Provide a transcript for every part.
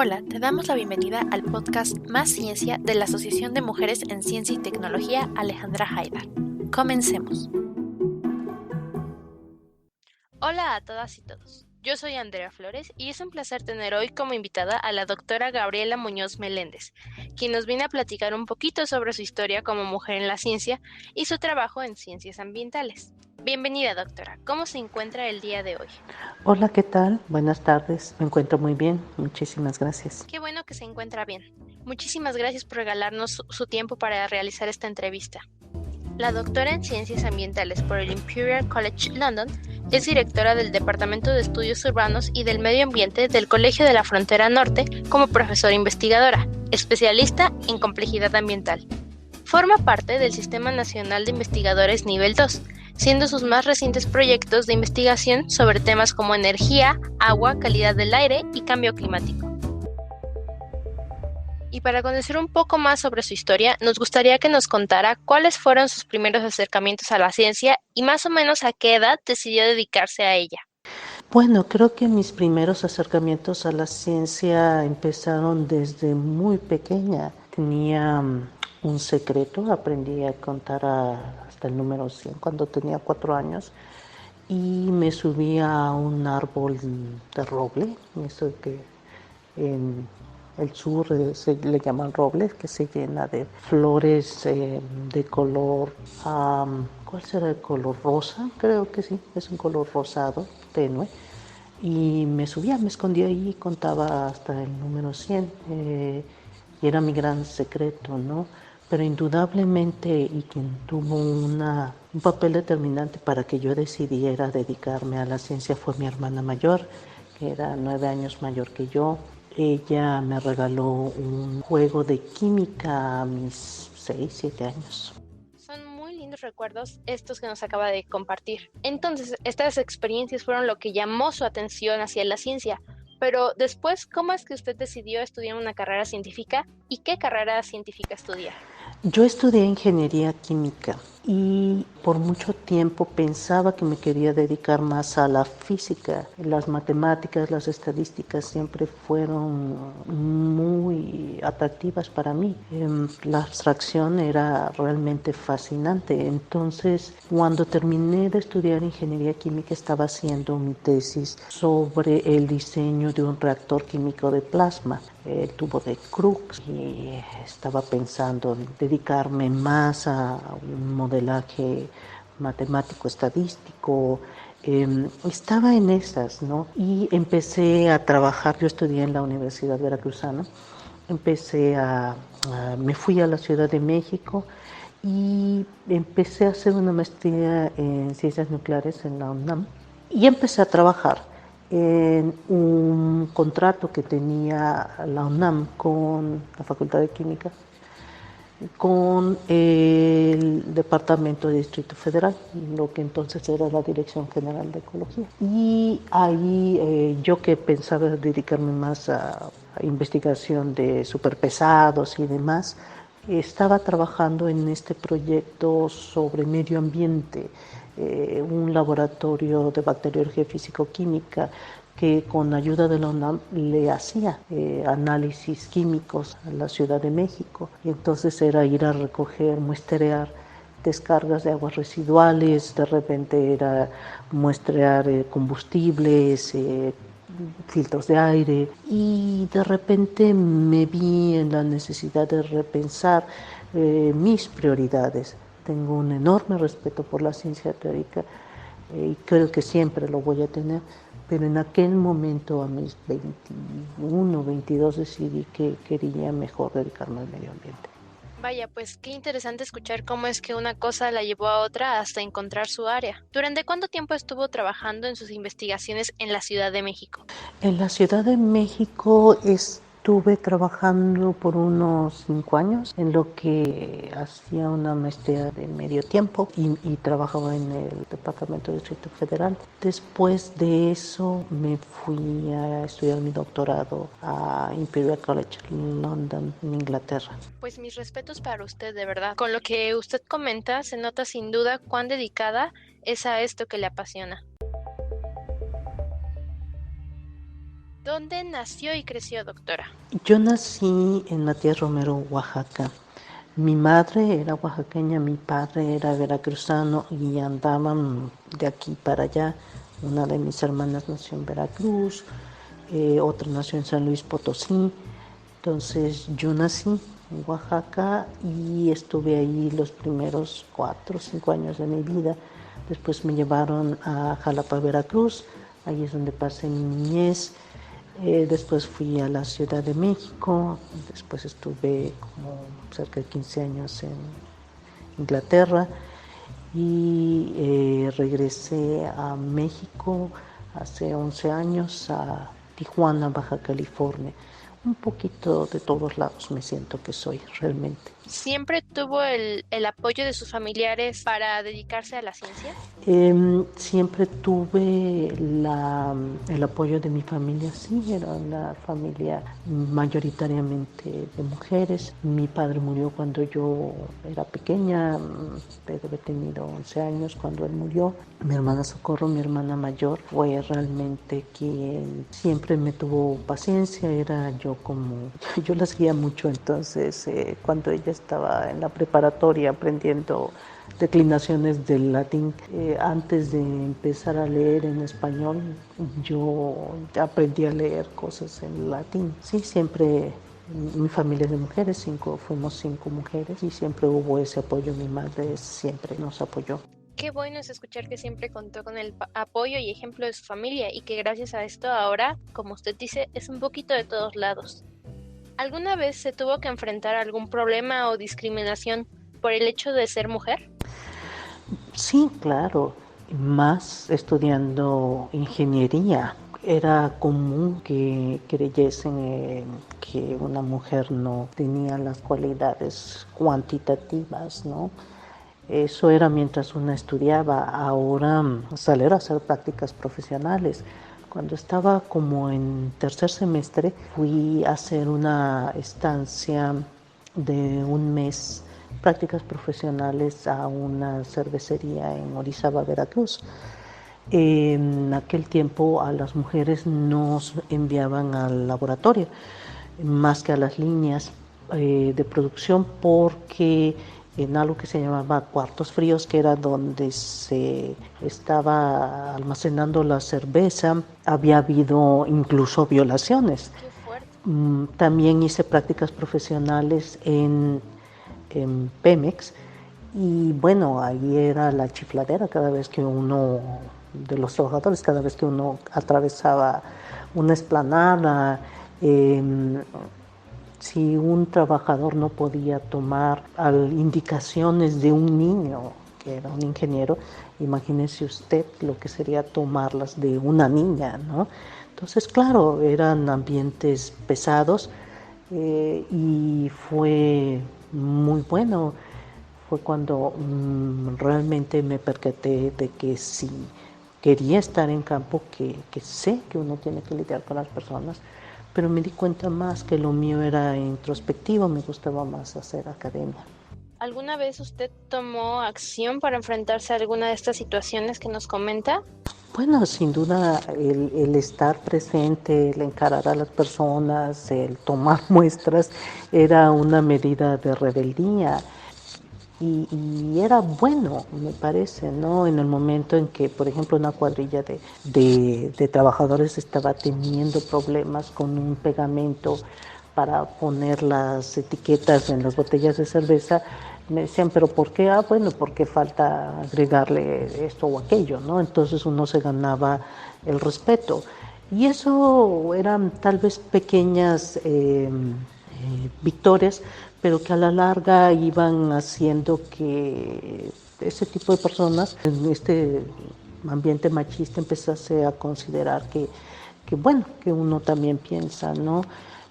Hola, te damos la bienvenida al podcast Más Ciencia de la Asociación de Mujeres en Ciencia y Tecnología Alejandra Haidar. Comencemos. Hola a todas y todos. Yo soy Andrea Flores y es un placer tener hoy como invitada a la doctora Gabriela Muñoz Meléndez, quien nos viene a platicar un poquito sobre su historia como mujer en la ciencia y su trabajo en ciencias ambientales. Bienvenida, doctora. ¿Cómo se encuentra el día de hoy? Hola, ¿qué tal? Buenas tardes. Me encuentro muy bien. Muchísimas gracias. Qué bueno que se encuentra bien. Muchísimas gracias por regalarnos su tiempo para realizar esta entrevista. La doctora en Ciencias Ambientales por el Imperial College London es directora del Departamento de Estudios Urbanos y del Medio Ambiente del Colegio de la Frontera Norte como profesora investigadora, especialista en complejidad ambiental. Forma parte del Sistema Nacional de Investigadores Nivel 2, siendo sus más recientes proyectos de investigación sobre temas como energía, agua, calidad del aire y cambio climático. Y para conocer un poco más sobre su historia, nos gustaría que nos contara cuáles fueron sus primeros acercamientos a la ciencia y más o menos a qué edad decidió dedicarse a ella. Bueno, creo que mis primeros acercamientos a la ciencia empezaron desde muy pequeña. Tenía un secreto, aprendí a contar hasta el número 100 cuando tenía 4 años y me subí a un árbol de roble, eso que en el sur se le llaman robles, que se llena de flores de color, ¿cuál será el color? Rosa, creo que sí, es un color rosado, tenue. Y me subía, me escondía ahí y contaba hasta el número 100. Y era mi gran secreto, ¿no? Pero indudablemente, y quien tuvo un papel determinante para que yo decidiera dedicarme a la ciencia fue mi hermana mayor, que era 9 años mayor que yo. Ella me regaló un juego de química a mis 6, 7 años. Son muy lindos recuerdos estos que nos acaba de compartir. Entonces, estas experiencias fueron lo que llamó su atención hacia la ciencia. Pero después, ¿cómo es que usted decidió estudiar una carrera científica y qué carrera científica estudiar? Yo estudié ingeniería química y por mucho tiempo pensaba que me quería dedicar más a la física. Las matemáticas, las estadísticas siempre fueron muy atractivas para mí. La abstracción era realmente fascinante. Entonces, cuando terminé de estudiar ingeniería química, estaba haciendo mi tesis sobre el diseño de un reactor químico de plasma, el tubo de Crookes, y estaba pensando en dedicarme más a un modelaje matemático estadístico. Estaba en esas, ¿no? Y empecé a trabajar. Yo estudié en la Universidad Veracruzana. Me fui a la Ciudad de México y empecé a hacer una maestría en ciencias nucleares en la UNAM y empecé a trabajar en un contrato que tenía la UNAM con la Facultad de Química, con el Departamento de Distrito Federal, lo que entonces era la Dirección General de Ecología. Y ahí yo que pensaba dedicarme más a investigación de superpesados y demás, estaba trabajando en este proyecto sobre medio ambiente, un laboratorio de bacteriología físico-química que con ayuda de la UNAM le hacía análisis químicos a la Ciudad de México. Y entonces era ir a recoger, muestrear descargas de aguas residuales, de repente era muestrear combustibles, filtros de aire, y de repente me vi en la necesidad de repensar mis prioridades. Tengo un enorme respeto por la ciencia teórica y creo que siempre lo voy a tener, pero en aquel momento, a mis 21, 22, decidí que quería mejor dedicarme al medio ambiente. Vaya, pues qué interesante escuchar cómo es que una cosa la llevó a otra hasta encontrar su área. ¿Durante cuánto tiempo estuvo trabajando en sus investigaciones en la Ciudad de México? En la Ciudad de México estuve trabajando por unos 5 años en lo que hacía una maestría de medio tiempo y trabajaba en el Departamento de Distrito Federal. Después de eso me fui a estudiar mi doctorado a Imperial College London, en Inglaterra. Pues mis respetos para usted, de verdad. Con lo que usted comenta, se nota sin duda cuán dedicada es a esto que le apasiona. ¿Dónde nació y creció, doctora? Yo nací en Matías Romero, Oaxaca. Mi madre era oaxaqueña, mi padre era veracruzano y andaban de aquí para allá. Una de mis hermanas nació en Veracruz, otra nació en San Luis Potosí. Entonces yo nací en Oaxaca y estuve ahí los primeros 4 o 5 años de mi vida. Después me llevaron a Jalapa, Veracruz, ahí es donde pasé mi niñez. Después fui a la Ciudad de México, después estuve como cerca de 15 años en Inglaterra y regresé a México hace 11 años a Tijuana, Baja California. Un poquito de todos lados me siento que soy realmente. ¿Siempre tuvo el apoyo de sus familiares para dedicarse a la ciencia? Siempre tuve el apoyo de mi familia, sí, era una familia mayoritariamente de mujeres. Mi padre murió cuando yo era pequeña, debe haber tenido 11 años cuando él murió. Mi hermana Socorro, mi hermana mayor, fue realmente quien siempre me tuvo paciencia, era yo la seguía mucho, entonces cuando ella estaba en la preparatoria aprendiendo declinaciones del latín. Antes de empezar a leer en español, yo aprendí a leer cosas en latín. Sí, siempre mi familia es de mujeres, fuimos 5 mujeres y siempre hubo ese apoyo. Mi madre siempre nos apoyó. Qué bueno es escuchar que siempre contó con el apoyo y ejemplo de su familia y que gracias a esto ahora, como usted dice, es un poquito de todos lados. ¿Alguna vez se tuvo que enfrentar a algún problema o discriminación por el hecho de ser mujer? Sí, claro, más estudiando ingeniería. Era común que creyesen que una mujer no tenía las cualidades cuantitativas, ¿no? Eso era mientras una estudiaba. Ahora salir a hacer prácticas profesionales. Cuando estaba como en tercer semestre, fui a hacer una estancia de un mes, prácticas profesionales a una cervecería en Orizaba, Veracruz. En aquel tiempo a las mujeres nos enviaban al laboratorio, más que a las líneas de producción, porque en algo que se llamaba cuartos fríos, que era donde se estaba almacenando la cerveza, había habido incluso violaciones. Qué fuerte. También hice prácticas profesionales en Pemex y bueno, ahí era la chifladera cada vez que uno de los trabajadores, cada vez que uno atravesaba una explanada. Si un trabajador no podía tomar indicaciones de un niño, que era un ingeniero, imagínese usted lo que sería tomarlas de una niña, ¿no? Entonces, claro, eran ambientes pesados y fue muy bueno. Fue cuando realmente me percaté de que si quería estar en campo, que sé que uno tiene que lidiar con las personas, pero me di cuenta más que lo mío era introspectivo, me gustaba más hacer academia. ¿Alguna vez usted tomó acción para enfrentarse a alguna de estas situaciones que nos comenta? Bueno, sin duda el estar presente, el encarar a las personas, el tomar muestras, era una medida de rebeldía. Y era bueno, me parece, ¿no? En el momento en que, por ejemplo, una cuadrilla de trabajadores estaba teniendo problemas con un pegamento para poner las etiquetas en las botellas de cerveza, me decían, ¿pero por qué? Ah, bueno, porque falta agregarle esto o aquello, ¿no? Entonces uno se ganaba el respeto. Y eso eran tal vez pequeñas victorias, pero que a la larga iban haciendo que ese tipo de personas, en este ambiente machista, empezase a considerar que bueno, que uno también piensa, ¿no?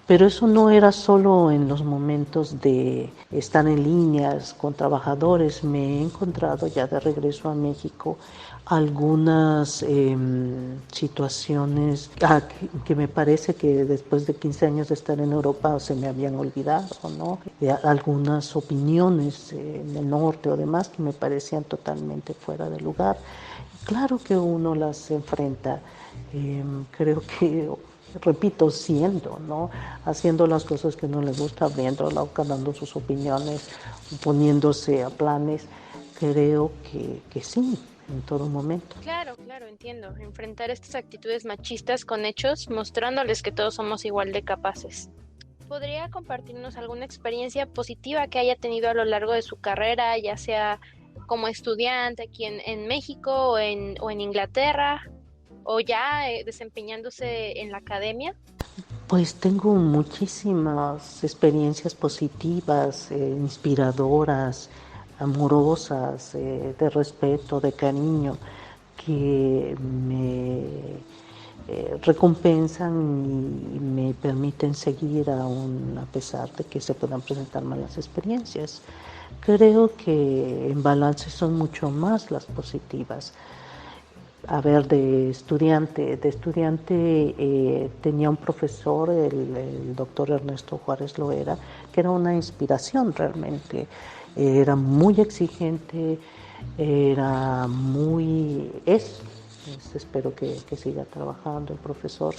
Pero eso no era solo en los momentos de estar en líneas con trabajadores. Me he encontrado ya de regreso a México algunas situaciones que me parece que después de 15 años de estar en Europa se me habían olvidado, ¿no? Algunas opiniones en el norte o demás que me parecían totalmente fuera de lugar. Claro que uno las enfrenta. Creo que repito, siendo, ¿no? Haciendo las cosas que no le gusta, abriendo la boca, dando sus opiniones, poniéndose a planes. Creo que sí, en todo momento. Claro, claro, entiendo. Enfrentar estas actitudes machistas con hechos, mostrándoles que todos somos igual de capaces. ¿Podría compartirnos alguna experiencia positiva que haya tenido a lo largo de su carrera, ya sea como estudiante aquí en México o en Inglaterra, o ya desempeñándose en la academia? Pues tengo muchísimas experiencias positivas, inspiradoras, amorosas, de respeto, de cariño, que me recompensan y me permiten seguir aún a pesar de que se puedan presentar malas experiencias. Creo que en balance son mucho más las positivas. A ver, de estudiante tenía un profesor, el doctor Ernesto Juárez Loera, que era una inspiración realmente. Era muy exigente, espero que siga trabajando el profesor,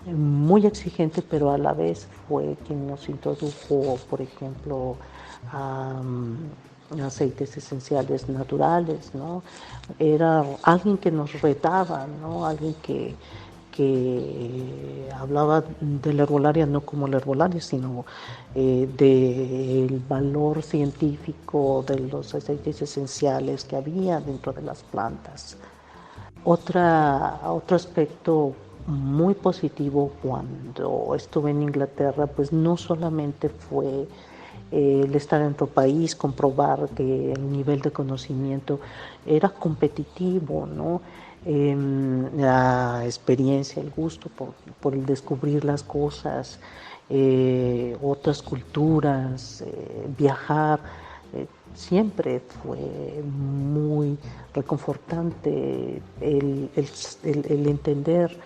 muy exigente, pero a la vez fue quien nos introdujo, por ejemplo, a aceites esenciales naturales, ¿no? Era alguien que nos retaba, ¿no? Alguien que hablaba de la herbolaria no como la herbolaria, sino del valor científico de los aceites esenciales que había dentro de las plantas. Otro aspecto muy positivo cuando estuve en Inglaterra, pues no solamente fue el estar en otro país, comprobar que el nivel de conocimiento era competitivo, ¿no? La experiencia, el gusto por el descubrir las cosas, otras culturas, viajar, siempre fue muy reconfortante el entender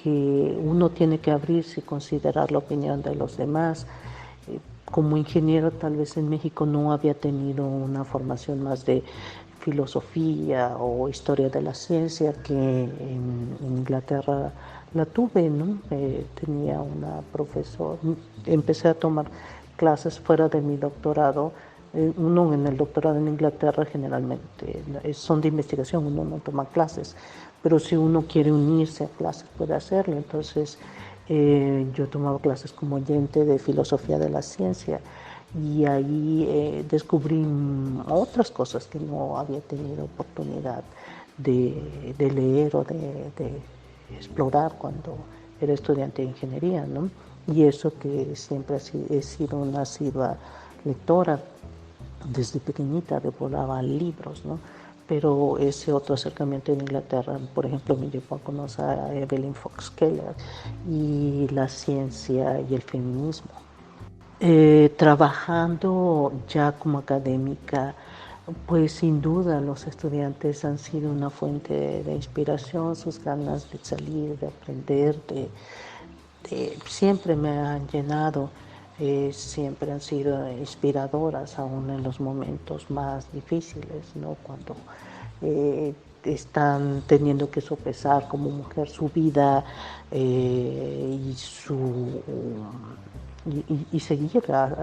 que uno tiene que abrirse y considerar la opinión de los demás. Como ingeniero, tal vez en México no había tenido una formación más de filosofía o historia de la ciencia, que en Inglaterra la tuve, ¿no? Tenía una profesora, empecé a tomar clases fuera de mi doctorado. Uno en el doctorado en Inglaterra generalmente son de investigación, uno no toma clases, pero si uno quiere unirse a clases puede hacerlo. Entonces yo tomaba clases como oyente de filosofía de la ciencia y ahí descubrí otras cosas que no había tenido oportunidad de leer o de explorar cuando era estudiante de ingeniería, ¿no? Y eso que siempre he sido una asidua lectora, desde pequeñita devoraba libros, ¿no? Pero ese otro acercamiento en Inglaterra, por ejemplo, me llevó a conocer a Evelyn Fox Keller y la ciencia y el feminismo. Trabajando ya como académica, pues sin duda los estudiantes han sido una fuente de inspiración, sus ganas de salir, de aprender, siempre me han llenado. Siempre han sido inspiradoras, aún en los momentos más difíciles, ¿no? Cuando están teniendo que sopesar como mujer su vida y seguir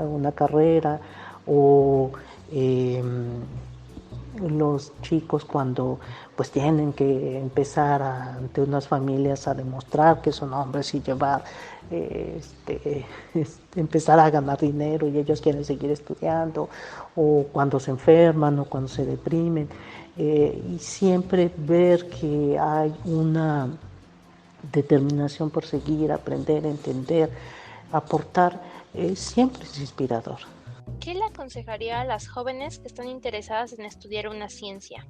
una carrera, o los chicos cuando pues tienen que empezar ante unas familias a demostrar que son hombres y llevar empezar a ganar dinero y ellos quieren seguir estudiando, o cuando se enferman o cuando se deprimen, y siempre ver que hay una determinación por seguir, aprender, entender, aportar, siempre es inspirador. ¿Qué le aconsejaría a las jóvenes que están interesadas en estudiar una ciencia?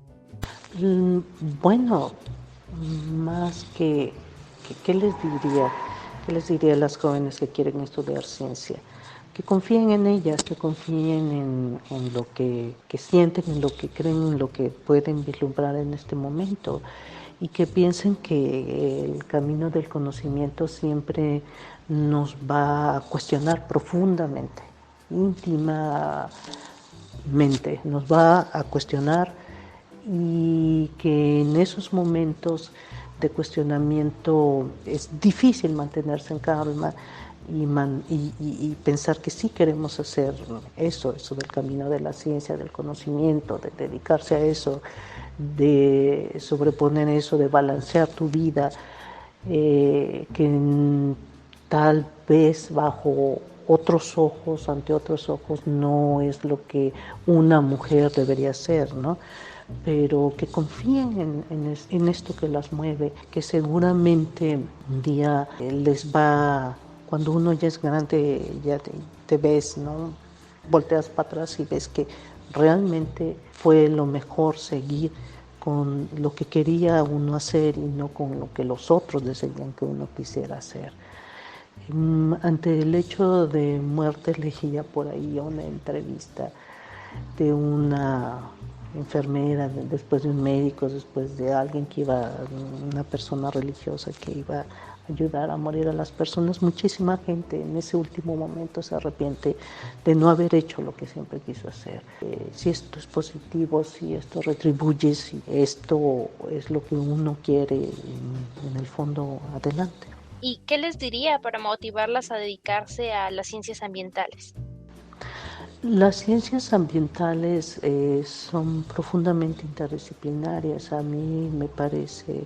Bueno, más que ¿qué les diría? ¿Qué les diría a las jóvenes que quieren estudiar ciencia? Que confíen en ellas, que confíen en lo que sienten, en lo que creen, en lo que pueden vislumbrar en este momento, y que piensen que el camino del conocimiento siempre nos va a cuestionar profundamente, íntimamente, nos va a cuestionar, y que en esos momentos de cuestionamiento es difícil mantenerse en calma y pensar que sí queremos hacer eso del camino de la ciencia, del conocimiento, de dedicarse a eso, de sobreponer eso, de balancear tu vida, que tal vez bajo otros ojos, ante otros ojos, no es lo que una mujer debería hacer, ¿no? Pero que confíen en esto que las mueve, que seguramente un día les va, cuando uno ya es grande, ya te ves, ¿no? Volteas para atrás y ves que realmente fue lo mejor seguir con lo que quería uno hacer y no con lo que los otros deseaban que uno quisiera hacer. Ante el hecho de muerte leía por ahí una entrevista de una enfermera, después de un médico, después de alguien que iba, una persona religiosa que iba a ayudar a morir a las personas. Muchísima gente en ese último momento se arrepiente de no haber hecho lo que siempre quiso hacer. Si esto es positivo, si esto retribuye, si esto es lo que uno quiere, en el fondo, adelante. ¿Y qué les diría para motivarlas a dedicarse a las ciencias ambientales? Las ciencias ambientales son profundamente interdisciplinarias. A mí me parece,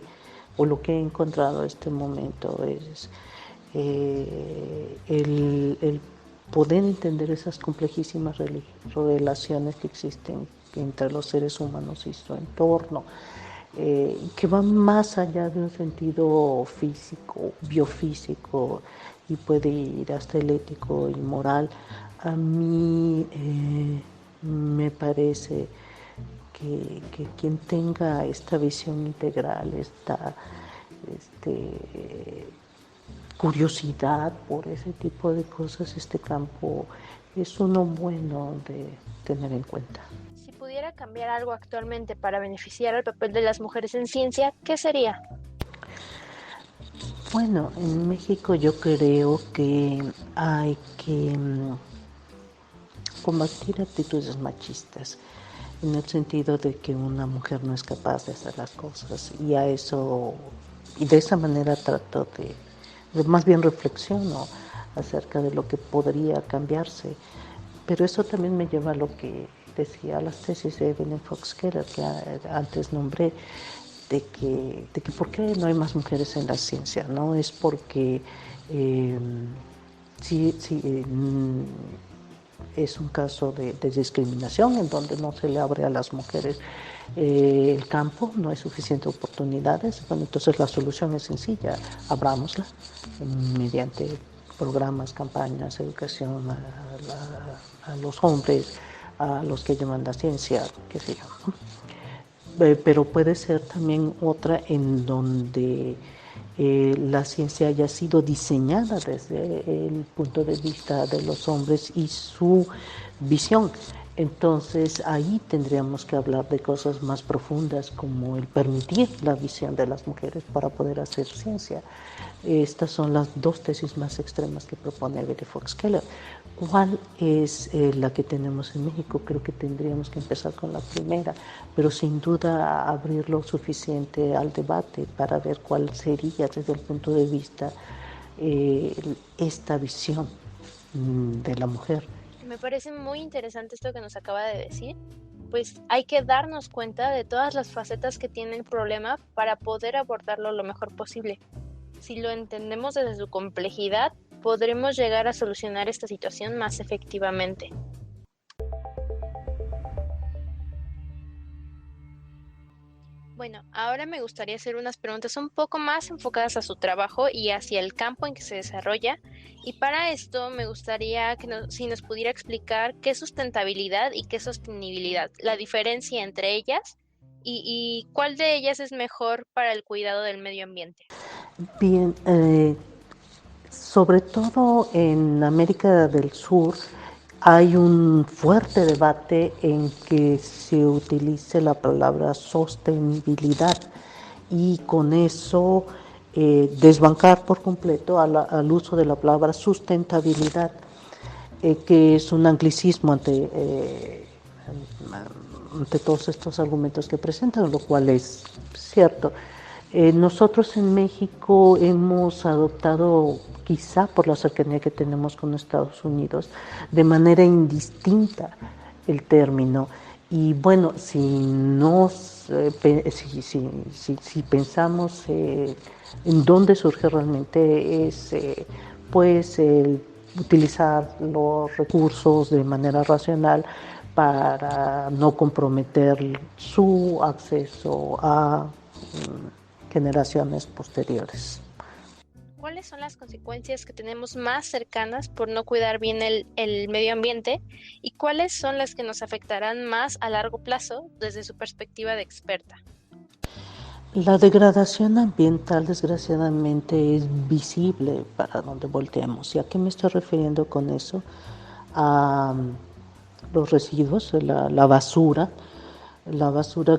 o lo que he encontrado en este momento es el poder entender esas complejísimas relaciones que existen entre los seres humanos y su entorno, que van más allá de un sentido físico, biofísico, y puede ir hasta el ético y moral. A mí me parece que quien tenga esta visión integral, esta curiosidad por ese tipo de cosas, este campo es uno bueno de tener en cuenta. Si pudiera cambiar algo actualmente para beneficiar al papel de las mujeres en ciencia, ¿qué sería? Bueno, en México yo creo que hay que combatir actitudes machistas, en el sentido de que una mujer no es capaz de hacer las cosas, y a eso, y de esa manera trato de más bien reflexiono acerca de lo que podría cambiarse. Pero eso también me lleva a lo que decía las tesis de Evelyn Fox Keller, que antes nombré, de que por qué no hay más mujeres en la ciencia, ¿no? Es porque es un caso de discriminación en donde no se le abre a las mujeres el campo, no hay suficientes oportunidades. Bueno, entonces la solución es sencilla, abrámosla mediante programas, campañas, educación a los hombres, a los que llaman la ciencia, qué sé yo, ¿no? Pero puede ser también otra en donde la ciencia haya sido diseñada desde el punto de vista de los hombres y su visión. Entonces ahí tendríamos que hablar de cosas más profundas, como el permitir la visión de las mujeres para poder hacer ciencia. Estas son las dos tesis más extremas que propone Evelyn Fox Keller. ¿Cuál es la que tenemos en México? Creo que tendríamos que empezar con la primera, pero sin duda abrir lo suficiente al debate para ver cuál sería desde el punto de vista esta visión de la mujer. Me parece muy interesante esto que nos acaba de decir, pues hay que darnos cuenta de todas las facetas que tiene el problema para poder abordarlo lo mejor posible. Si lo entendemos desde su complejidad, podremos llegar a solucionar esta situación más efectivamente. Bueno, ahora me gustaría hacer unas preguntas un poco más enfocadas a su trabajo y hacia el campo en que se desarrolla. Y para esto me gustaría que si nos pudiera explicar qué es sustentabilidad y qué es sostenibilidad, la diferencia entre ellas y cuál de ellas es mejor para el cuidado del medio ambiente. Bien, sobre todo en América del Sur hay un fuerte debate en que se utilice la palabra sostenibilidad y con eso desbancar por completo al uso de la palabra sustentabilidad, que es un anglicismo ante todos estos argumentos que presentan, lo cual es cierto. Nosotros en México hemos adoptado, quizá por la cercanía que tenemos con Estados Unidos, de manera indistinta el término. Y bueno, si pensamos en dónde surge realmente, es pues el utilizar los recursos de manera racional para no comprometer su acceso a generaciones posteriores. ¿Cuáles son las consecuencias que tenemos más cercanas por no cuidar bien el medio ambiente y cuáles son las que nos afectarán más a largo plazo desde su perspectiva de experta? La degradación ambiental, desgraciadamente, es visible para donde volteemos. ¿Y a qué me estoy refiriendo con eso? A los residuos, la basura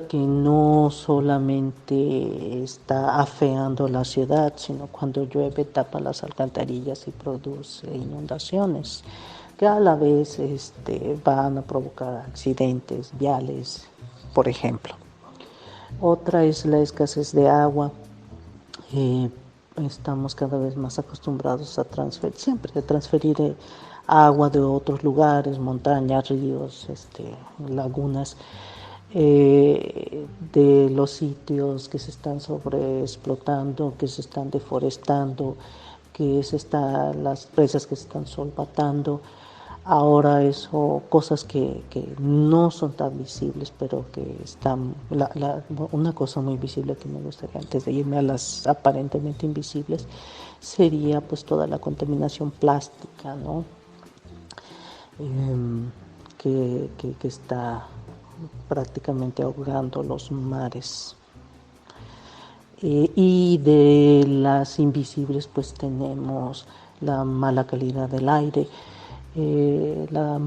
que no solamente está afeando la ciudad, sino cuando llueve tapa las alcantarillas y produce inundaciones, que a la vez van a provocar accidentes viales, por ejemplo. Otra es la escasez de agua. Estamos cada vez más acostumbrados a transferir agua de otros lugares, montañas, ríos, lagunas, de los sitios que se están sobreexplotando, que se están deforestando, las presas que se están solvatando. Ahora cosas que no son tan visibles, pero que están, una cosa muy visible que me gustaría, antes de irme a las aparentemente invisibles, sería pues toda la contaminación plástica, ¿no? Que está prácticamente ahogando los mares. Y de las invisibles pues tenemos la mala calidad del aire. La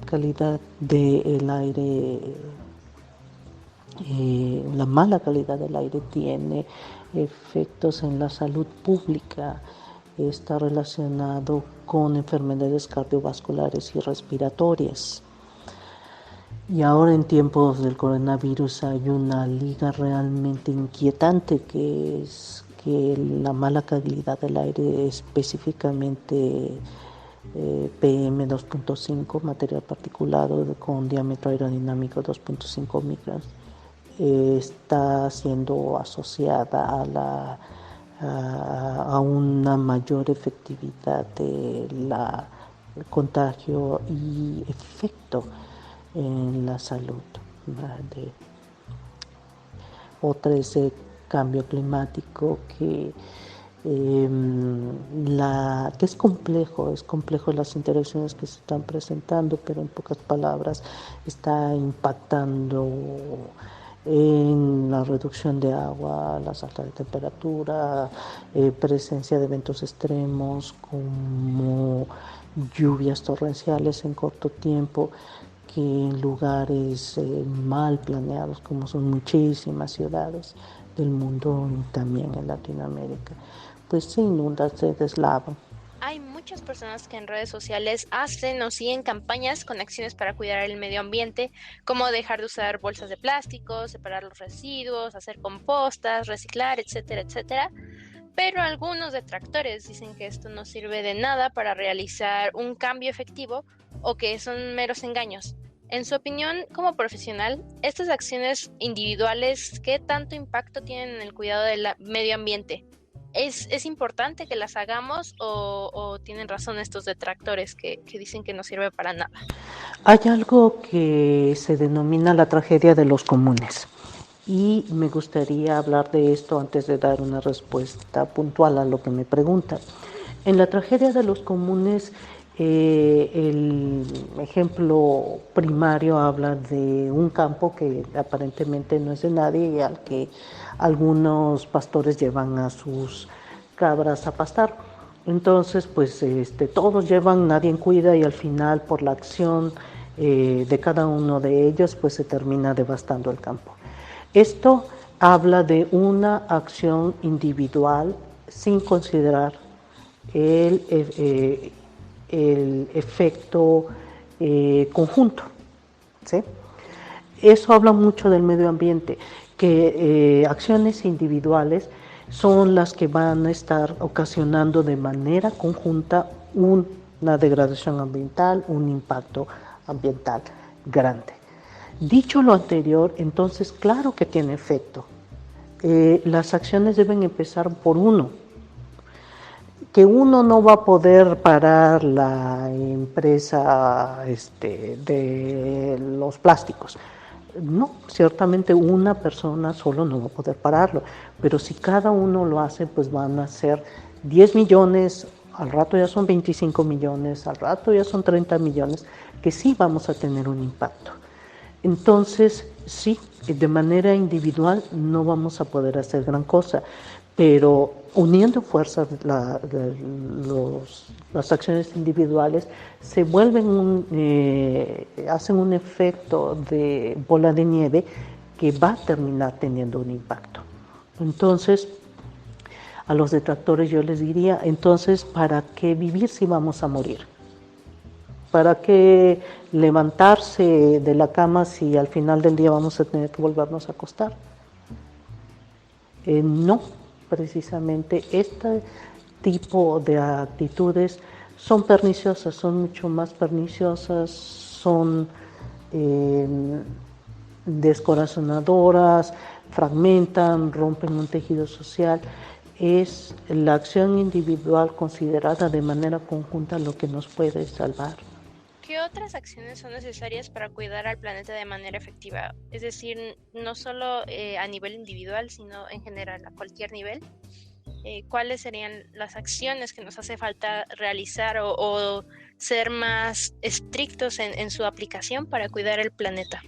calidad del aire, la mala calidad del aire tiene efectos en la salud pública. Está relacionado con enfermedades cardiovasculares y respiratorias. Y ahora en tiempos del coronavirus hay una liga realmente inquietante, que es que la mala calidad del aire, específicamente PM2.5, material particulado con diámetro aerodinámico 2.5 micras, está siendo asociada a una mayor efectividad del contagio y efecto en la salud. Otra es el cambio climático, que es complejo las interacciones que se están presentando, pero en pocas palabras está impactando en la reducción de agua, las altas de temperatura, presencia de eventos extremos como lluvias torrenciales en corto tiempo, que en lugares mal planeados, como son muchísimas ciudades del mundo y también en Latinoamérica, pues se inundan, se deslavan. Hay muchas personas que en redes sociales hacen o siguen campañas con acciones para cuidar el medio ambiente, como dejar de usar bolsas de plástico, separar los residuos, hacer compostas, reciclar, etcétera, etcétera. Pero algunos detractores dicen que esto no sirve de nada para realizar un cambio efectivo o que son meros engaños. En su opinión, como profesional, estas acciones individuales, ¿qué tanto impacto tienen en el cuidado del medio ambiente? ¿Es importante que las hagamos o tienen razón estos detractores que dicen que no sirve para nada? Hay algo que se denomina la tragedia de los comunes, y me gustaría hablar de esto antes de dar una respuesta puntual a lo que me preguntan. En la tragedia de los comunes, el ejemplo primario habla de un campo que aparentemente no es de nadie y al que algunos pastores llevan a sus cabras a pastar. Entonces, pues todos llevan, nadie cuida, y al final, por la acción de cada uno de ellos, pues se termina devastando el campo. Esto habla de una acción individual sin considerar el efecto conjunto, ¿sí? Eso habla mucho del medio ambiente. que acciones individuales son las que van a estar ocasionando de manera conjunta una degradación ambiental, un impacto ambiental grande. Dicho lo anterior, entonces claro que tiene efecto. Las acciones deben empezar por uno. Que uno no va a poder parar la empresa de los plásticos. No, ciertamente una persona solo no va a poder pararlo, pero si cada uno lo hace, pues van a ser 10 millones, al rato ya son 25 millones, al rato ya son 30 millones, que sí vamos a tener un impacto. Entonces, sí, de manera individual no vamos a poder hacer gran cosa, pero uniendo fuerzas las acciones individuales se vuelven hacen un efecto de bola de nieve que va a terminar teniendo un impacto. Entonces, a los detractores yo les diría, entonces, ¿para qué vivir si vamos a morir? ¿Para qué levantarse de la cama si al final del día vamos a tener que volvernos a acostar? No, precisamente este tipo de actitudes son perniciosas, son mucho más perniciosas, son descorazonadoras, fragmentan, rompen un tejido social. Es la acción individual considerada de manera conjunta lo que nos puede salvar. ¿Qué otras acciones son necesarias para cuidar al planeta de manera efectiva? Es decir, no solo a nivel individual, sino en general, a cualquier nivel. ¿Cuáles serían las acciones que nos hace falta realizar o ser más estrictos en su aplicación para cuidar el planeta?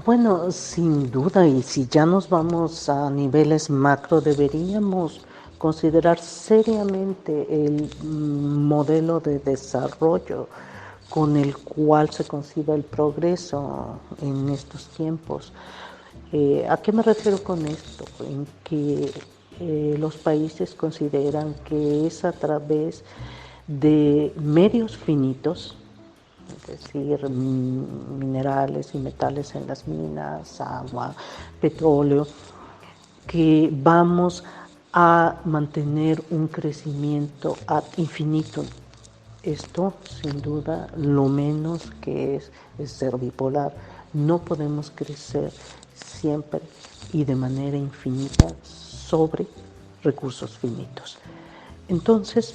Bueno, sin duda, y si ya nos vamos a niveles macro, deberíamos considerar seriamente el modelo de desarrollo con el cual se concibe el progreso en estos tiempos. ¿A qué me refiero con esto? En que los países consideran que es a través de medios finitos, es decir, minerales y metales en las minas, agua, petróleo, que vamos a mantener un crecimiento ad infinitum. Esto, sin duda, lo menos que es ser bipolar. No podemos crecer siempre y de manera infinita sobre recursos finitos. Entonces,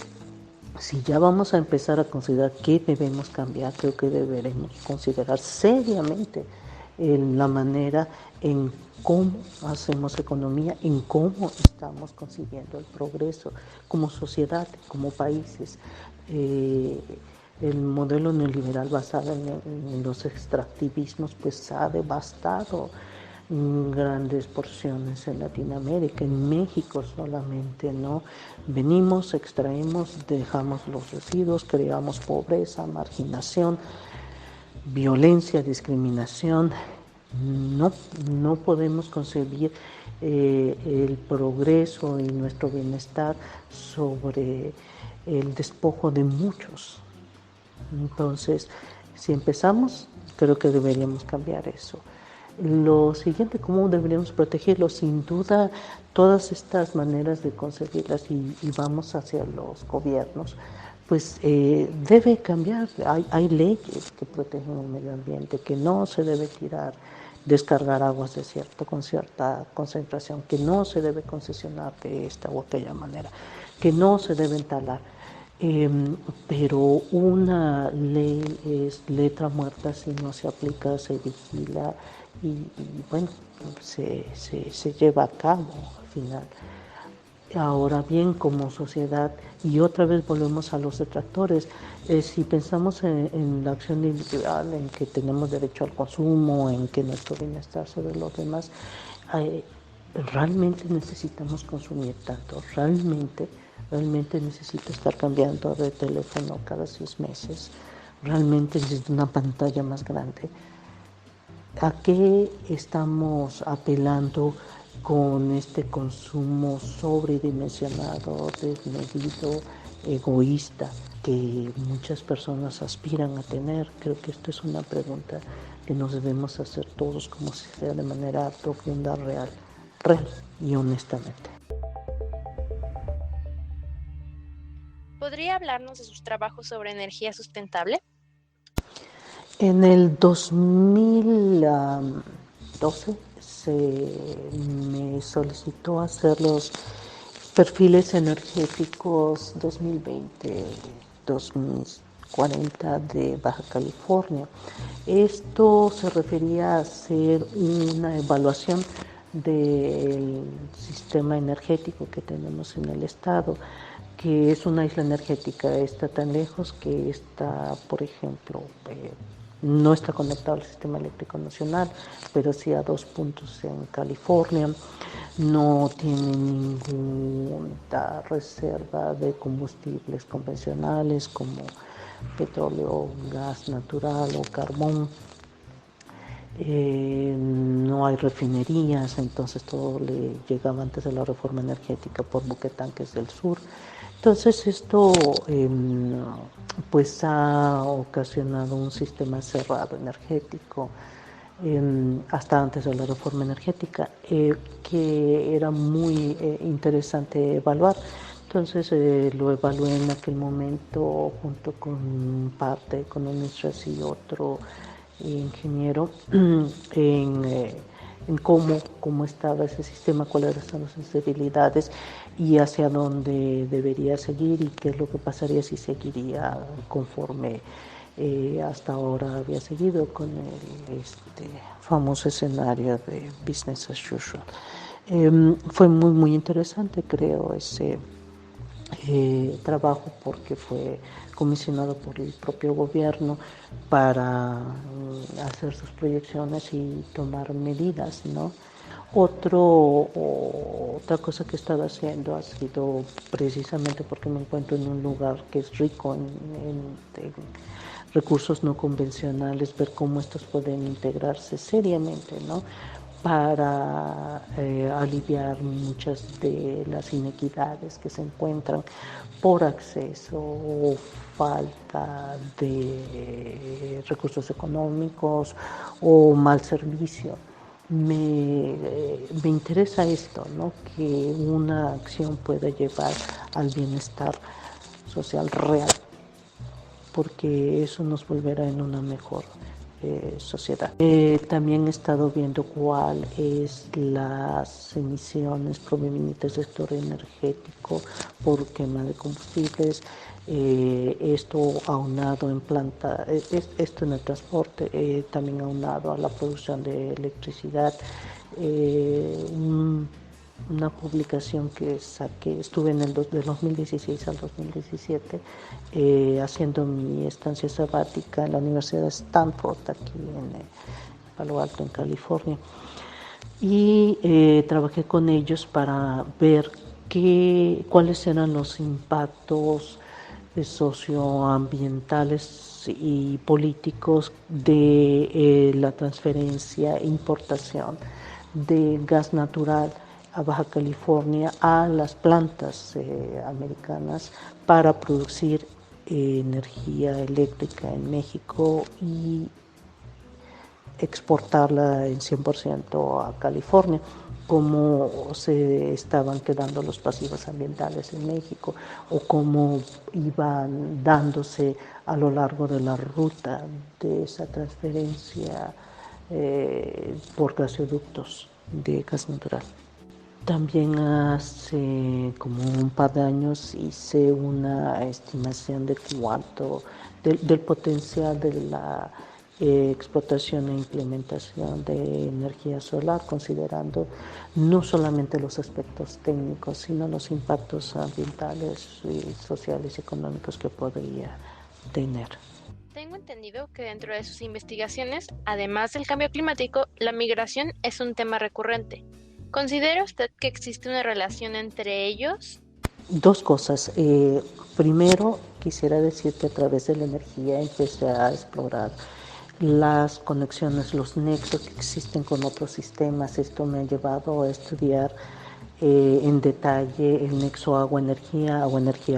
si ya vamos a empezar a considerar qué debemos cambiar, creo que deberemos considerar seriamente la manera en cómo hacemos economía, en cómo estamos consiguiendo el progreso como sociedad, como países. El modelo neoliberal basado en los extractivismos pues ha devastado grandes porciones en Latinoamérica, en México solamente, ¿no? Venimos, extraemos, dejamos los residuos, creamos pobreza, marginación, violencia, discriminación. No podemos concebir el progreso y nuestro bienestar sobre el despojo de muchos. Entonces, si empezamos, creo que deberíamos cambiar eso. Lo siguiente, ¿cómo deberíamos protegerlo? Sin duda, todas estas maneras de concebirlas y vamos hacia los gobiernos, pues debe cambiar. Hay leyes que protegen el medio ambiente, que no se debe descargar aguas con cierta concentración, que no se debe concesionar de esta u aquella manera, que no se deben talar. Pero una ley es letra muerta si no se aplica, se vigila y bueno, se lleva a cabo al final. Ahora bien, como sociedad, y otra vez volvemos a los detractores, si pensamos en la acción individual, en que tenemos derecho al consumo, en que nuestro bienestar sobre los demás, realmente necesitamos consumir tanto, realmente necesito estar cambiando de teléfono cada 6 meses, realmente necesito una pantalla más grande. ¿A qué estamos apelando con este consumo sobredimensionado, desmedido, egoísta que muchas personas aspiran a tener? Creo que esta es una pregunta que nos debemos hacer todos como sociedad de manera profunda, real. real y honestamente. ¿Podría hablarnos de sus trabajos sobre energía sustentable? En el 2012 me solicitó hacer los perfiles energéticos 2020-2040 de Baja California. Esto se refería a hacer una evaluación del sistema energético que tenemos en el estado, que es una isla energética, está tan lejos que está, por ejemplo, no está conectado al sistema eléctrico nacional, pero sí a 2 puntos en California. No tiene ninguna reserva de combustibles convencionales como petróleo, gas natural o carbón. No hay refinerías, entonces todo le llegaba antes de la reforma energética por buquetanques del sur. Entonces esto pues ha ocasionado un sistema cerrado energético hasta antes de la reforma energética que era muy interesante evaluar. Entonces lo evalué en aquel momento junto con un par de economistas y otro ingeniero en cómo estaba ese sistema, cuáles eran sus debilidades y hacia dónde debería seguir y qué es lo que pasaría si seguiría conforme hasta ahora había seguido con el famoso escenario de business as usual. Fue muy interesante, creo, ese trabajo porque fue comisionado por el propio gobierno para hacer sus proyecciones y tomar medidas, ¿no? Otra cosa que he estado haciendo ha sido precisamente porque me encuentro en un lugar que es rico en recursos no convencionales, ver cómo estos pueden integrarse seriamente, ¿no? Para aliviar muchas de las inequidades que se encuentran por acceso o falta de recursos económicos o mal servicio. Me interesa esto, ¿no? Que una acción pueda llevar al bienestar social real, porque eso nos volverá en una mejor sociedad. También he estado viendo cuál es las emisiones provenientes del sector energético por quema de combustibles, esto aunado en planta, esto en el transporte, también aunado a la producción de electricidad. Una publicación que saqué, estuve en del 2016 al 2017 haciendo mi estancia sabática en la Universidad de Stanford, aquí en Palo Alto, en California, y trabajé con ellos para ver cuáles eran los impactos socioambientales y políticos de la transferencia e importación de gas natural a Baja California a las plantas americanas para producir energía eléctrica en México y exportarla en 100% a California, cómo se estaban quedando los pasivos ambientales en México o cómo iban dándose a lo largo de la ruta de esa transferencia por gasoductos de gas natural. También hace como un par de años hice una estimación de cuánto, del potencial de la explotación e implementación de energía solar, considerando no solamente los aspectos técnicos, sino los impactos ambientales, y sociales y económicos que podría tener. Tengo entendido que dentro de sus investigaciones, además del cambio climático, la migración es un tema recurrente. ¿Considera usted que existe una relación entre ellos? Dos cosas. Primero, quisiera decir que a través de la energía empecé a explorar las conexiones, los nexos que existen con otros sistemas. Esto me ha llevado a estudiar en detalle el nexo agua-energía,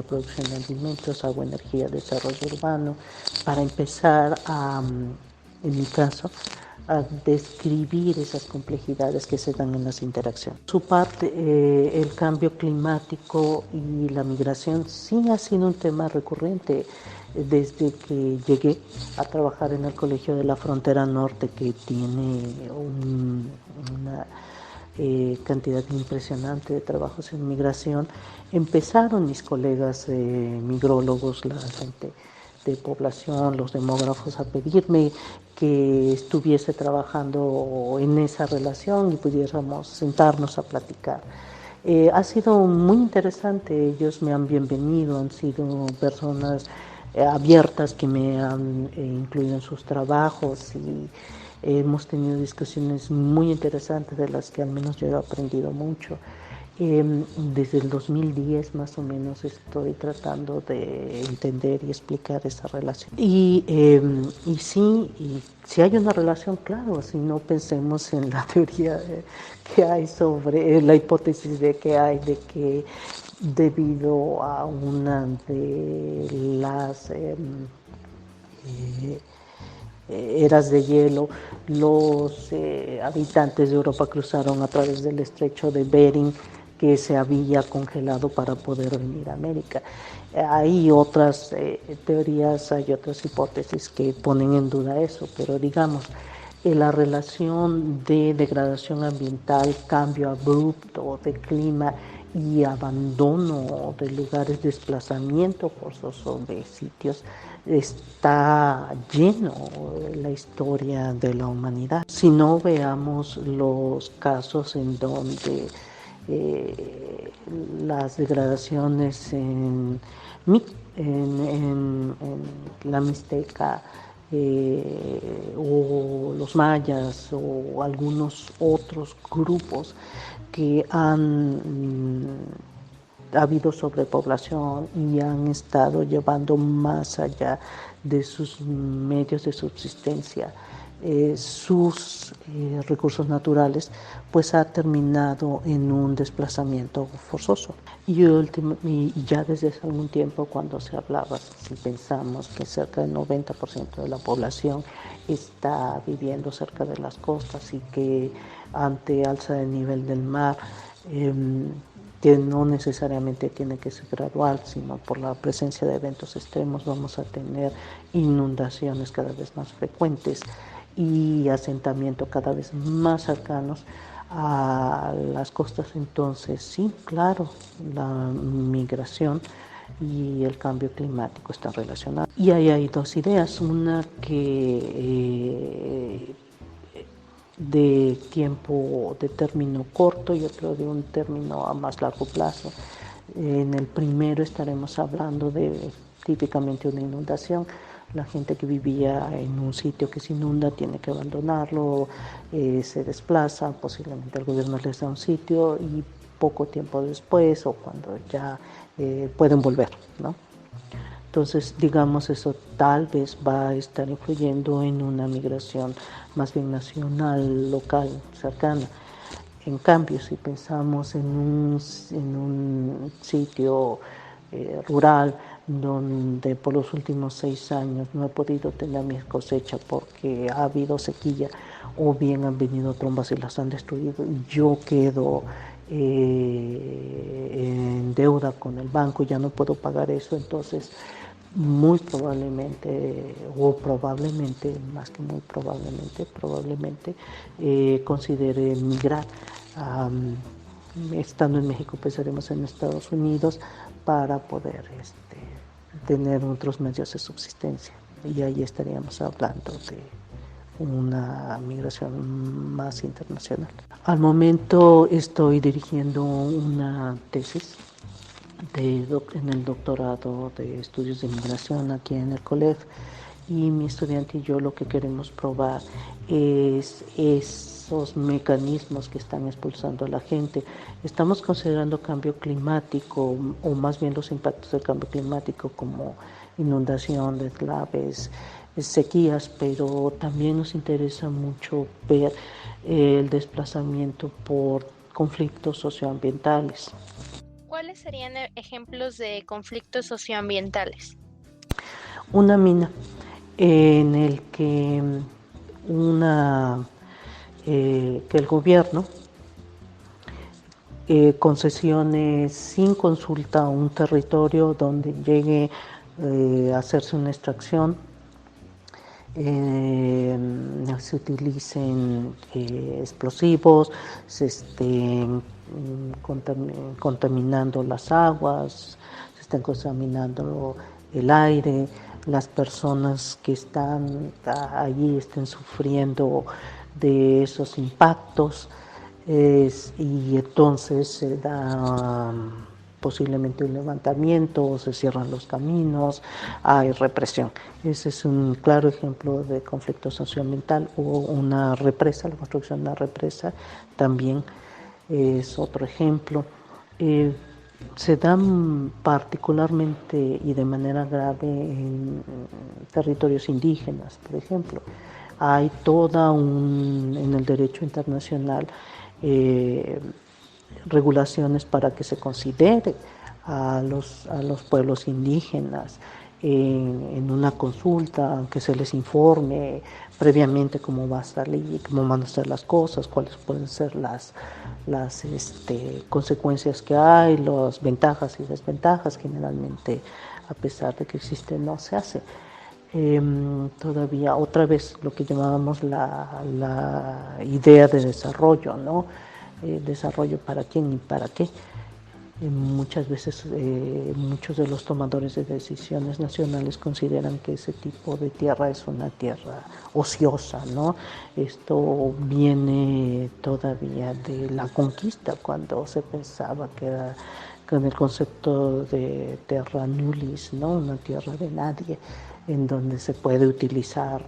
producción de alimentos, agua-energía, desarrollo urbano, para empezar a, en mi caso, a describir esas complejidades que se dan en las interacciones. Su parte, el cambio climático y la migración sí ha sido un tema recurrente desde que llegué a trabajar en el Colegio de la Frontera Norte, que tiene una cantidad impresionante de trabajos en migración. Empezaron mis colegas migrólogos, la gente de población, los demógrafos, a pedirme que estuviese trabajando en esa relación y pudiéramos sentarnos a platicar. Ha sido muy interesante, ellos me han bienvenido, han sido personas abiertas que me han incluido en sus trabajos y hemos tenido discusiones muy interesantes de las que al menos yo he aprendido mucho. Desde el 2010 más o menos estoy tratando de entender y explicar esa relación. Y sí hay una relación, claro, si no pensemos en la teoría que hay sobre, la hipótesis de que hay, de que debido a una de las eras de hielo, los habitantes de Europa cruzaron a través del estrecho de Bering, que se había congelado para poder venir a América. Hay otras teorías, hay otras hipótesis que ponen en duda eso, pero digamos, la relación de degradación ambiental, cambio abrupto de clima y abandono de lugares, desplazamiento forzoso de sitios, está lleno la historia de la humanidad. Si no, veamos los casos en donde las degradaciones en la Mixteca o los mayas o algunos otros grupos que han habido sobrepoblación y han estado llevando más allá de sus medios de subsistencia sus recursos naturales, pues ha terminado en un desplazamiento forzoso. Y ya desde hace algún tiempo, cuando se hablaba, si pensamos que cerca del 90% de la población está viviendo cerca de las costas y que ante alza del nivel del mar, que no necesariamente tiene que ser gradual, sino por la presencia de eventos extremos, vamos a tener inundaciones cada vez más frecuentes y asentamientos cada vez más cercanos a las costas. Entonces, sí, claro, la migración y el cambio climático están relacionados. Y ahí hay dos ideas, una que de tiempo de término corto y otro de un término a más largo plazo. En el primero estaremos hablando de típicamente una inundación. La gente que vivía en un sitio que se inunda tiene que abandonarlo, se desplaza, posiblemente el gobierno les da un sitio y poco tiempo después o cuando ya pueden volver, ¿no? Entonces, digamos, eso tal vez va a estar influyendo en una migración más bien nacional, local, cercana. En cambio, si pensamos en un sitio rural donde por los últimos 6 años no he podido tener mi cosecha porque ha habido sequía o bien han venido trombas y las han destruido y yo quedo en deuda con el banco, ya no puedo pagar eso, entonces muy probablemente, o probablemente, más que muy probablemente considere migrar. Estando en México, pensaremos en Estados Unidos para poder tener otros medios de subsistencia. Y ahí estaríamos hablando de una migración más internacional. Al momento estoy dirigiendo una tesis en el doctorado de estudios de migración aquí en el COLEF, y mi estudiante y yo lo que queremos probar es esos mecanismos que están expulsando a la gente. Estamos considerando cambio climático, o más bien los impactos del cambio climático, como inundación, deslaves, sequías, pero también nos interesa mucho ver el desplazamiento por conflictos socioambientales. ¿Cuáles serían ejemplos de conflictos socioambientales? Una mina en el que que el gobierno concesione sin consulta a un territorio donde llegue a hacerse una extracción, se utilicen explosivos, se estén contaminando las aguas, se estén contaminando el aire, las personas que están allí estén sufriendo de esos impactos, y entonces se da posiblemente un levantamiento, o se cierran los caminos, hay represión. Ese es un claro ejemplo de conflicto socioambiental. Hubo una represa, la construcción de una represa también es otro ejemplo. Se dan particularmente y de manera grave en territorios indígenas, por ejemplo. Hay en el derecho internacional regulaciones para que se considere a los pueblos indígenas en una consulta, que se les informe previamente cómo va a salir, cómo van a ser las cosas, cuáles pueden ser las consecuencias que hay, las ventajas y desventajas. Generalmente, a pesar de que existe, no se hace. Todavía otra vez lo que llamábamos la idea de desarrollo, ¿no? Desarrollo para quién y para qué. Muchas veces muchos de los tomadores de decisiones nacionales consideran que ese tipo de tierra es una tierra ociosa, ¿no? Esto viene todavía de la conquista, cuando se pensaba que era con el concepto de terra nullius, ¿no? Una tierra de nadie, en donde se puede utilizar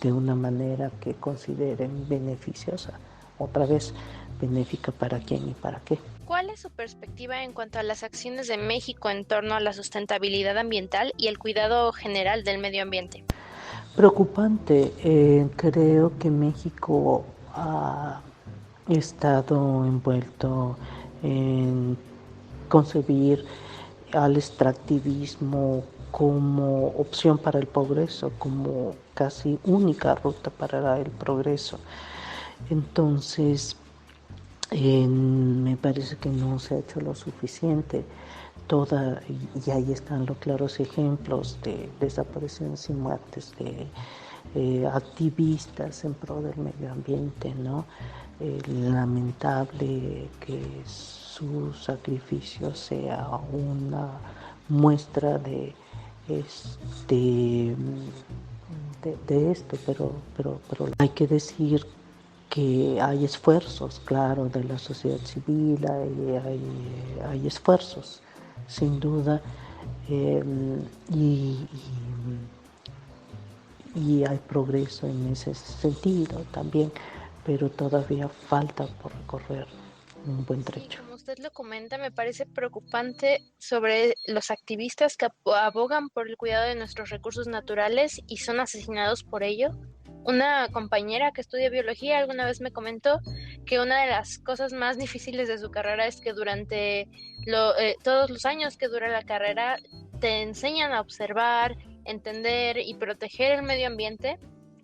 de una manera que consideren beneficiosa. Otra vez, benéfica para quién y para qué. ¿Cuál es su perspectiva en cuanto a las acciones de México en torno a la sustentabilidad ambiental y el cuidado general del medio ambiente? Preocupante. Creo que México ha estado envuelto en concebir al extractivismo como opción para el progreso, como casi única ruta para el progreso. Entonces, me parece que no se ha hecho lo suficiente. Y ahí están los claros ejemplos de desapariciones y muertes de activistas en pro del medio ambiente, ¿no? Lamentable que su sacrificio sea una muestra de esto, pero hay que decir que hay esfuerzos, claro, de la sociedad civil, hay esfuerzos, sin duda, y hay progreso en ese sentido también, pero todavía falta por recorrer un buen trecho. Sí, como usted lo comenta, me parece preocupante sobre los activistas que abogan por el cuidado de nuestros recursos naturales y son asesinados por ello. Una compañera que estudia biología alguna vez me comentó que una de las cosas más difíciles de su carrera es que durante todos los años que dura la carrera te enseñan a observar, entender y proteger el medio ambiente,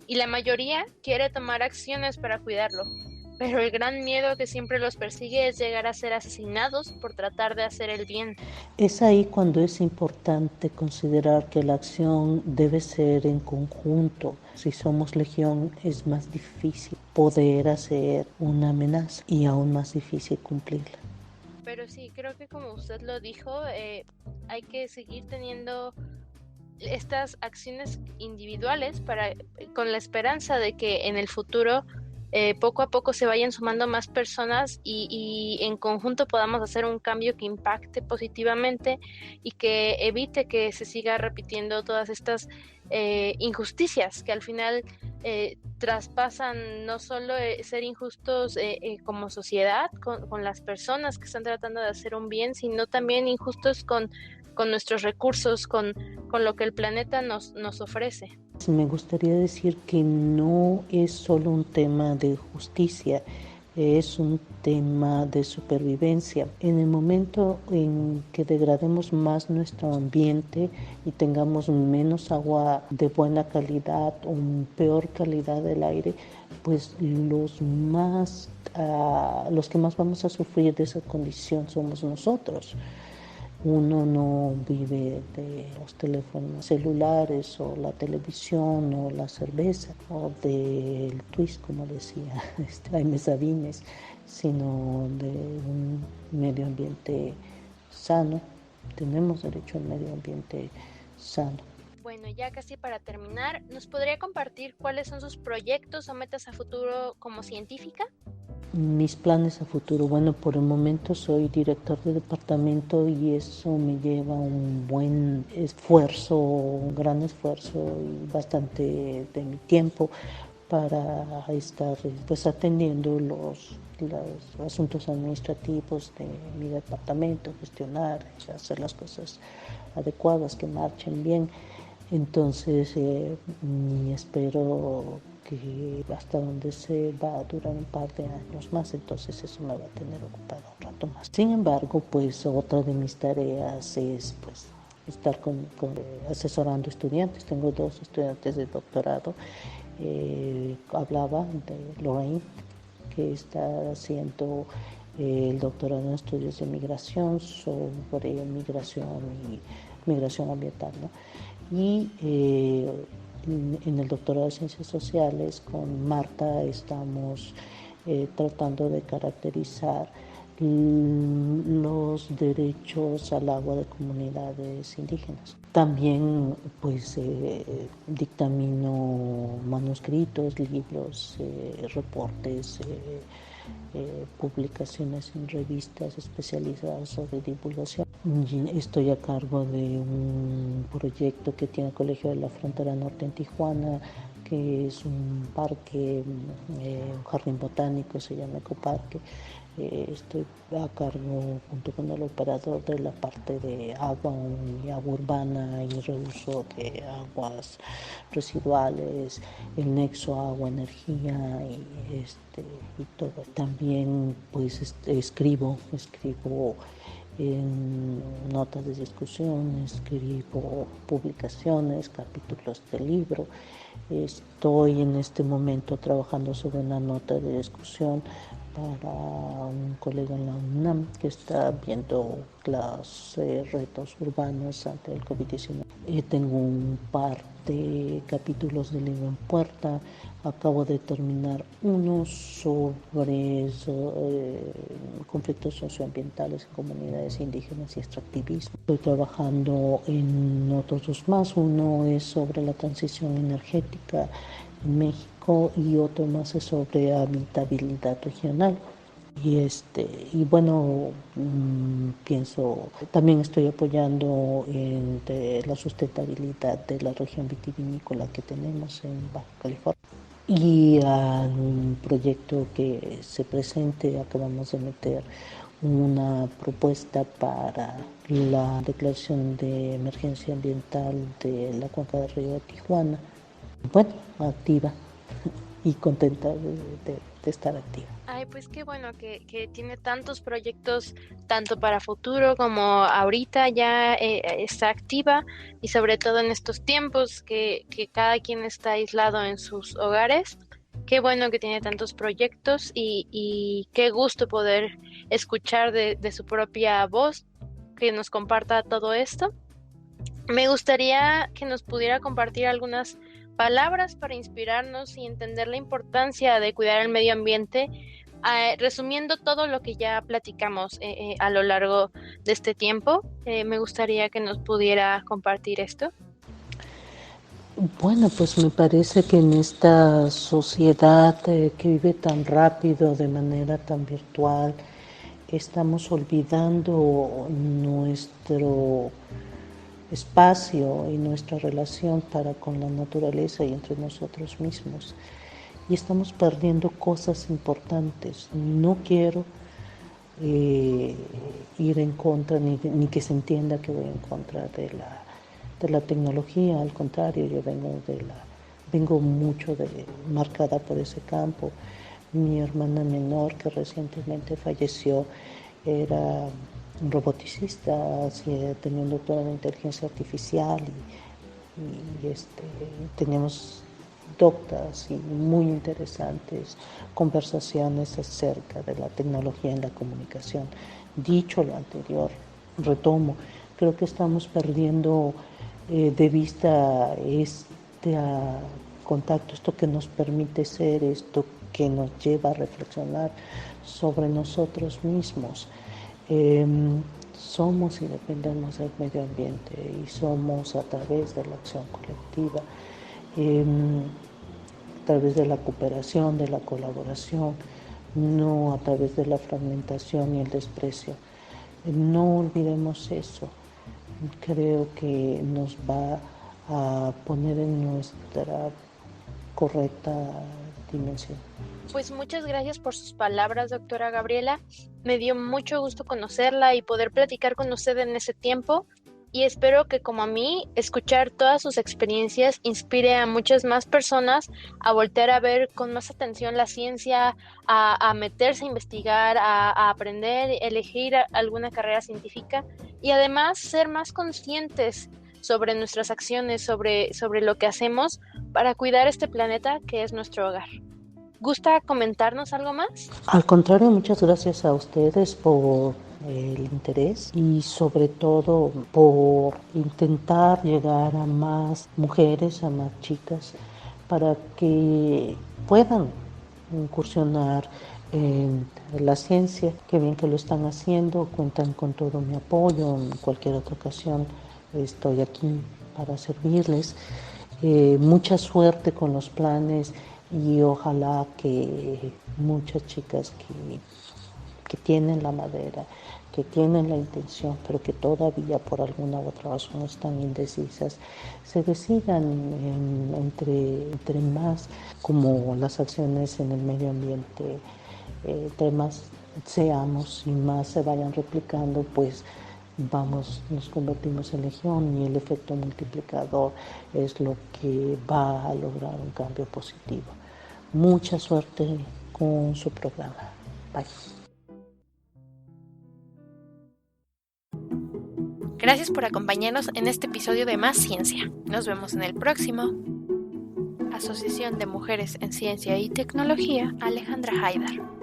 y la mayoría quiere tomar acciones para cuidarlo. Pero el gran miedo que siempre los persigue es llegar a ser asesinados por tratar de hacer el bien. Es ahí cuando es importante considerar que la acción debe ser en conjunto. Si somos legión, es más difícil poder hacer una amenaza y aún más difícil cumplirla. Pero sí, creo que como usted lo dijo, hay que seguir teniendo estas acciones individuales con la esperanza de que en el futuro poco a poco se vayan sumando más personas y en conjunto podamos hacer un cambio que impacte positivamente y que evite que se siga repitiendo todas estas injusticias que al final traspasan no solo ser injustos como sociedad con las personas que están tratando de hacer un bien, sino también injustos con nuestros recursos, con lo que el planeta nos ofrece. Me gustaría decir que no es solo un tema de justicia, es un tema de supervivencia. En el momento en que degrademos más nuestro ambiente y tengamos menos agua de buena calidad o peor calidad del aire, pues los que más vamos a sufrir de esa condición somos nosotros. Uno no vive de los teléfonos celulares o la televisión o la cerveza o del twist, como decía Jaime Sabines, sino de un medio ambiente sano. Tenemos derecho al medio ambiente sano. Bueno, ya casi para terminar, ¿nos podría compartir cuáles son sus proyectos o metas a futuro como científica? Mis planes a futuro, bueno, por el momento soy director de departamento y eso me lleva un buen esfuerzo, un gran esfuerzo y bastante de mi tiempo para estar pues atendiendo los asuntos administrativos de mi departamento, gestionar, hacer las cosas adecuadas, que marchen bien. Entonces, espero que hasta donde se va a durar un par de años más, entonces eso me va a tener ocupado un rato más. Sin embargo, pues otra de mis tareas es pues estar asesorando estudiantes. Tengo 2 estudiantes de doctorado. Hablaba de Lorraine, que está haciendo el doctorado en estudios de migración sobre migración ambiental, ¿no? Y en el doctorado de Ciencias Sociales con Marta estamos tratando de caracterizar los derechos al agua de comunidades indígenas. También pues dictamino manuscritos, libros, reportes, publicaciones en revistas especializadas sobre divulgación. Estoy a cargo de un proyecto que tiene el Colegio de la Frontera Norte en Tijuana, que es un parque, un jardín botánico, se llama Ecoparque. Estoy a cargo, junto con el operador, de la parte de agua y agua urbana y reuso de aguas residuales, el nexo agua-energía y todo. También pues escribo en notas de discusión, escribo publicaciones, capítulos de libro. Estoy en este momento trabajando sobre una nota de discusión para un colega en la UNAM que está viendo los retos urbanos ante el COVID-19. Tengo un par de capítulos de libro en puerta. Acabo de terminar uno sobre conflictos socioambientales en comunidades indígenas y extractivismo. Estoy trabajando en otros 2 más. Uno es sobre la transición energética en México y otro más es sobre habitabilidad regional. Y bueno, también estoy apoyando en la sustentabilidad de la región vitivinícola que tenemos en Baja California. Y a un proyecto que se presente, acabamos de meter una propuesta para la declaración de emergencia ambiental de la cuenca del río de Tijuana. Bueno, activa y contenta de estar activa. Ay, pues qué bueno que tiene tantos proyectos, tanto para futuro como ahorita ya está activa, y sobre todo en estos tiempos que cada quien está aislado en sus hogares. Qué bueno que tiene tantos proyectos y qué gusto poder escuchar de su propia voz que nos comparta todo esto. Me gustaría que nos pudiera compartir algunas palabras para inspirarnos y entender la importancia de cuidar el medio ambiente, resumiendo todo lo que ya platicamos a lo largo de este tiempo. Me gustaría que nos pudiera compartir esto. Bueno, pues me parece que en esta sociedad que vive tan rápido, de manera tan virtual, estamos olvidando nuestro espacio y nuestra relación para con la naturaleza y entre nosotros mismos. Y estamos perdiendo cosas importantes. No quiero ir en contra, ni que se entienda que voy en contra de la tecnología. Al contrario, yo vengo mucho marcada por ese campo, Mi hermana menor, que recientemente falleció, era un roboticista, tenía un doctorado en inteligencia artificial y teníamos doctas y muy interesantes conversaciones acerca de la tecnología en la comunicación. Dicho lo anterior, retomo, creo que estamos perdiendo de vista contacto, esto que nos permite ser, esto que nos lleva a reflexionar sobre nosotros mismos. Somos y dependemos del medio ambiente y somos a través de la acción colectiva, a través de la cooperación, de la colaboración, no a través de la fragmentación y el desprecio. No olvidemos eso. Creo que nos va a poner en nuestra correcta dimensión. Pues muchas gracias por sus palabras, doctora Gabriela. Me dio mucho gusto conocerla y poder platicar con usted en ese tiempo. Y espero que, como a mí, escuchar todas sus experiencias inspire a muchas más personas a voltear a ver con más atención la ciencia, a meterse a investigar, a aprender, elegir alguna carrera científica y además ser más conscientes sobre nuestras acciones, sobre lo que hacemos para cuidar este planeta que es nuestro hogar. ¿Gusta comentarnos algo más? Al contrario, muchas gracias a ustedes por el interés y sobre todo por intentar llegar a más mujeres, a más chicas, para que puedan incursionar en la ciencia. Qué bien que lo están haciendo, cuentan con todo mi apoyo. En cualquier otra ocasión estoy aquí para servirles. Mucha suerte con los planes y ojalá que muchas chicas que tienen la madera, que tienen la intención, pero que todavía por alguna u otra razón están indecisas, se decidan entre más, como las acciones en el medio ambiente, entre más seamos y más se vayan replicando, pues nos convertimos en legión y el efecto multiplicador es lo que va a lograr un cambio positivo. Mucha suerte con su programa. Bye. Gracias por acompañarnos en este episodio de Más Ciencia. Nos vemos en el próximo. Asociación de Mujeres en Ciencia y Tecnología, Alejandra Haidar.